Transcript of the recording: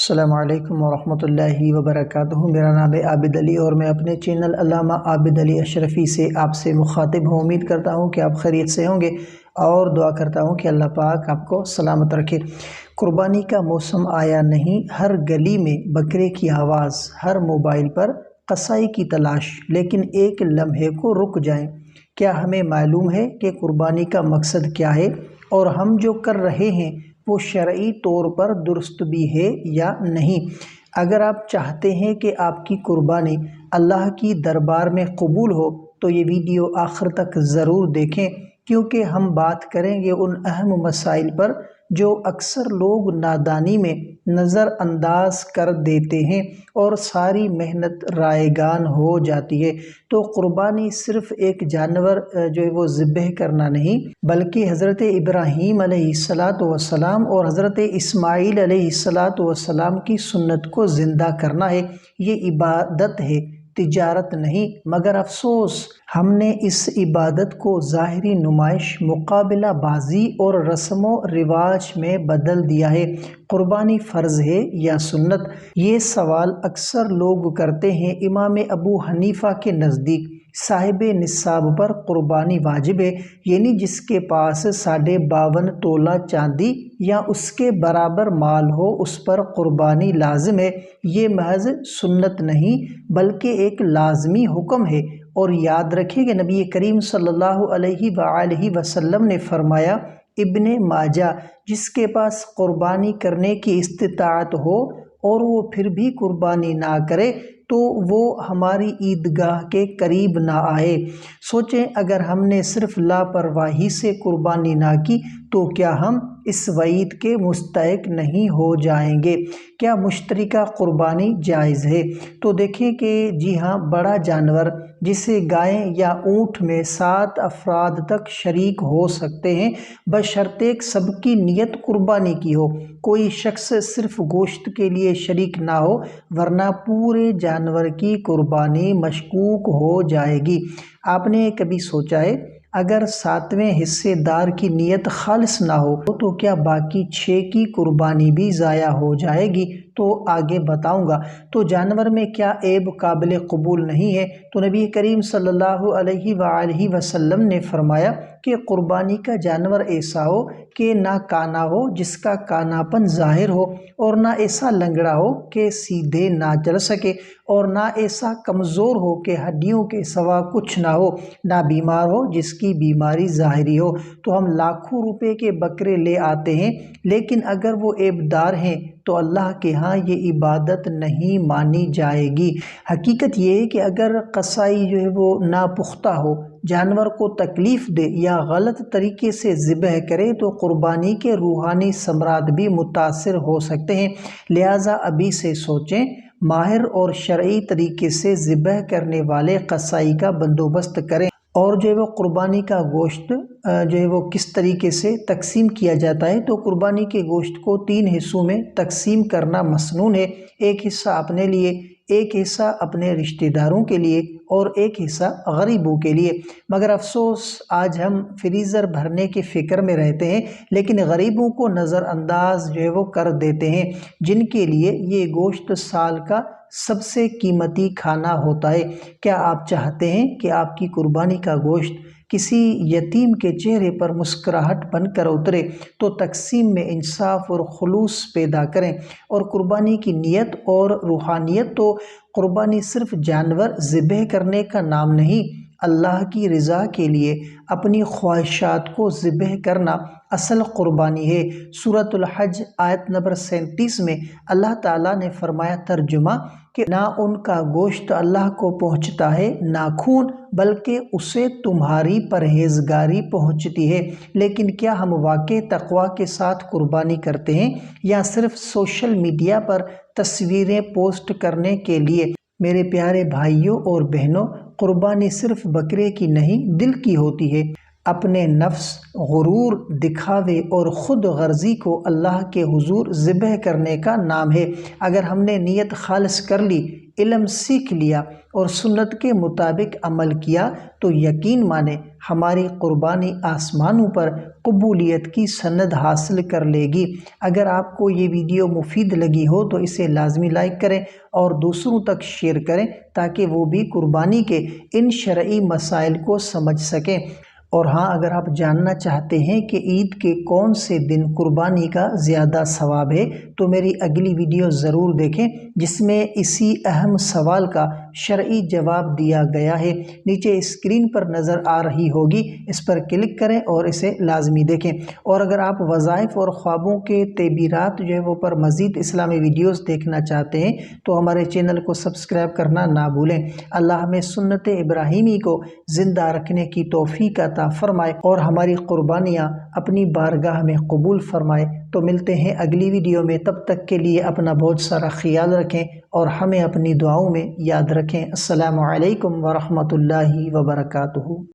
السلام علیکم ورحمۃ اللہ وبرکاتہ۔ میرا نام ہے عابد علی اور میں اپنے چینل علامہ عابد علی اشرفی سے آپ سے مخاطب ہوں۔ امید کرتا ہوں کہ آپ خیریت سے ہوں گے اور دعا کرتا ہوں کہ اللہ پاک آپ کو سلامت رکھے۔ قربانی کا موسم آیا نہیں، ہر گلی میں بکرے کی آواز، ہر موبائل پر قصائی کی تلاش، لیکن ایک لمحے کو رک جائیں۔ کیا ہمیں معلوم ہے کہ قربانی کا مقصد کیا ہے، اور ہم جو کر رہے ہیں وہ شرعی طور پر درست بھی ہے یا نہیں؟ اگر آپ چاہتے ہیں کہ آپ کی قربانی اللہ کی دربار میں قبول ہو تو یہ ویڈیو آخر تک ضرور دیکھیں، کیونکہ ہم بات کریں گے ان اہم مسائل پر جو اکثر لوگ نادانی میں نظر انداز کر دیتے ہیں اور ساری محنت رائگان ہو جاتی ہے۔ تو قربانی صرف ایک جانور جو ہے وہ ذبح کرنا نہیں، بلکہ حضرت ابراہیم علیہ السلام اور حضرت اسماعیل علیہ السلام کی سنت کو زندہ کرنا ہے۔ یہ عبادت ہے، تجارت نہیں۔ مگر افسوس، ہم نے اس عبادت کو ظاہری نمائش، مقابلہ بازی اور رسم و رواج میں بدل دیا ہے۔ قربانی فرض ہے یا سنت؟ یہ سوال اکثر لوگ کرتے ہیں۔ امام ابو حنیفہ کے نزدیک صاحب نصاب پر قربانی واجب ہے، یعنی جس کے پاس 52.5 تولہ چاندی یا اس کے برابر مال ہو اس پر قربانی لازم ہے۔ یہ محض سنت نہیں بلکہ ایک لازمی حکم ہے۔ اور یاد رکھیں کہ نبی کریم صلی اللہ علیہ وآلہ وسلم نے فرمایا، ابن ماجہ، جس کے پاس قربانی کرنے کی استطاعت ہو اور وہ پھر بھی قربانی نہ کرے تو وہ ہماری عیدگاہ کے قریب نہ آئے۔ سوچیں، اگر ہم نے صرف لاپرواہی سے قربانی نہ کی تو کیا ہم اس وعید کے مستحق نہیں ہو جائیں گے؟ کیا مشترکہ قربانی جائز ہے؟ تو دیکھیں کہ جی ہاں، بڑا جانور جسے گائے یا اونٹ میں 7 افراد تک شریک ہو سکتے ہیں، بشرطیہ سب کی نیت قربانی کی ہو۔ کوئی شخص صرف گوشت کے لیے شریک نہ ہو، ورنہ پورے جانور کی قربانی مشکوک ہو جائے گی۔ آپ نے کبھی سوچا ہے، اگر 7ویں حصے دار کی نیت خالص نہ ہو تو کیا باقی 6 کی قربانی بھی ضائع ہو جائے گی؟ تو آگے بتاؤں گا۔ تو جانور میں کیا عیب قابل قبول نہیں ہے؟ تو نبی کریم صلی اللہ علیہ وآلہ وسلم نے فرمایا کہ قربانی کا جانور ایسا ہو کہ نہ کانا ہو جس کا کاناپن ظاہر ہو، اور نہ ایسا لنگڑا ہو کہ سیدھے نہ چل سکے، اور نہ ایسا کمزور ہو کہ ہڈیوں کے سوا کچھ نہ ہو، نہ بیمار ہو جس کی بیماری ظاہری ہو۔ تو ہم لاکھوں روپے کے بکرے لے آتے ہیں، لیکن اگر وہ عیبدار ہیں تو اللہ کے ہاں یہ عبادت نہیں مانی جائے گی۔ حقیقت یہ ہے کہ اگر قصائی جو ہے وہ ناپختہ ہو، جانور کو تکلیف دے یا غلط طریقے سے ذبح کرے تو قربانی کے روحانی ثمرات بھی متاثر ہو سکتے ہیں۔ لہٰذا ابھی سے سوچیں، ماہر اور شرعی طریقے سے ذبح کرنے والے قصائی کا بندوبست کریں۔ اور جو ہے وہ قربانی کا گوشت جو ہے وہ کس طریقے سے تقسیم کیا جاتا ہے؟ تو قربانی کے گوشت کو 3 حصوں میں تقسیم کرنا مسنون ہے۔ ایک حصہ اپنے لیے، ایک حصہ اپنے رشتہ داروں کے لیے، اور ایک حصہ غریبوں کے لیے۔ مگر افسوس، آج ہم فریزر بھرنے کی فکر میں رہتے ہیں، لیکن غریبوں کو نظر انداز جو ہے وہ کر دیتے ہیں، جن کے لیے یہ گوشت سال کا سب سے قیمتی کھانا ہوتا ہے۔ کیا آپ چاہتے ہیں کہ آپ کی قربانی کا گوشت کسی یتیم کے چہرے پر مسکراہٹ بن کر اترے؟ تو تقسیم میں انصاف اور خلوص پیدا کریں، اور قربانی کی نیت اور روحانیت۔ تو قربانی صرف جانور ذبح کرنے کا نام نہیں، اللہ کی رضا کے لیے اپنی خواہشات کو ذبح کرنا اصل قربانی ہے۔ سورۃ الحج آیت نمبر 37 میں اللہ تعالیٰ نے فرمایا، ترجمہ، کہ نہ ان کا گوشت اللہ کو پہنچتا ہے نہ خون، بلکہ اسے تمہاری پرہیزگاری پہنچتی ہے۔ لیکن کیا ہم واقعی تقویٰ کے ساتھ قربانی کرتے ہیں، یا صرف سوشل میڈیا پر تصویریں پوسٹ کرنے کے لیے؟ میرے پیارے بھائیوں اور بہنوں، قربانی صرف بکرے کی نہیں، دل کی ہوتی ہے۔ اپنے نفس، غرور، دکھاوے اور خود غرضی کو اللہ کے حضور ذبح کرنے کا نام ہے۔ اگر ہم نے نیت خالص کر لی، علم سیکھ لیا اور سنت کے مطابق عمل کیا تو یقین مانیں ہماری قربانی آسمانوں پر قبولیت کی سند حاصل کر لے گی۔ اگر آپ کو یہ ویڈیو مفید لگی ہو تو اسے لازمی لائک کریں اور دوسروں تک شیئر کریں تاکہ وہ بھی قربانی کے ان شرعی مسائل کو سمجھ سکیں۔ اور ہاں، اگر آپ جاننا چاہتے ہیں کہ عید کے کون سے دن قربانی کا زیادہ ثواب ہے تو میری اگلی ویڈیو ضرور دیکھیں جس میں اسی اہم سوال کا شرعی جواب دیا گیا ہے۔ نیچے اسکرین پر نظر آ رہی ہوگی، اس پر کلک کریں اور اسے لازمی دیکھیں۔ اور اگر آپ وظائف اور خوابوں کے تعبیرات وہ پر مزید اسلامی ویڈیوز دیکھنا چاہتے ہیں تو ہمارے چینل کو سبسکرائب کرنا نہ بھولیں۔ اللہ ہمیں سنت ابراہیمی کو زندہ رکھنے کی توفیق عطا فرمائے اور ہماری قربانیاں اپنی بارگاہ میں قبول فرمائے۔ تو ملتے ہیں اگلی ویڈیو میں، تب تک کے لیے اپنا بہت سارا خیال رکھیں اور ہمیں اپنی دعاؤں میں یاد رکھیں۔ السلام علیکم ورحمۃ اللہ وبرکاتہ۔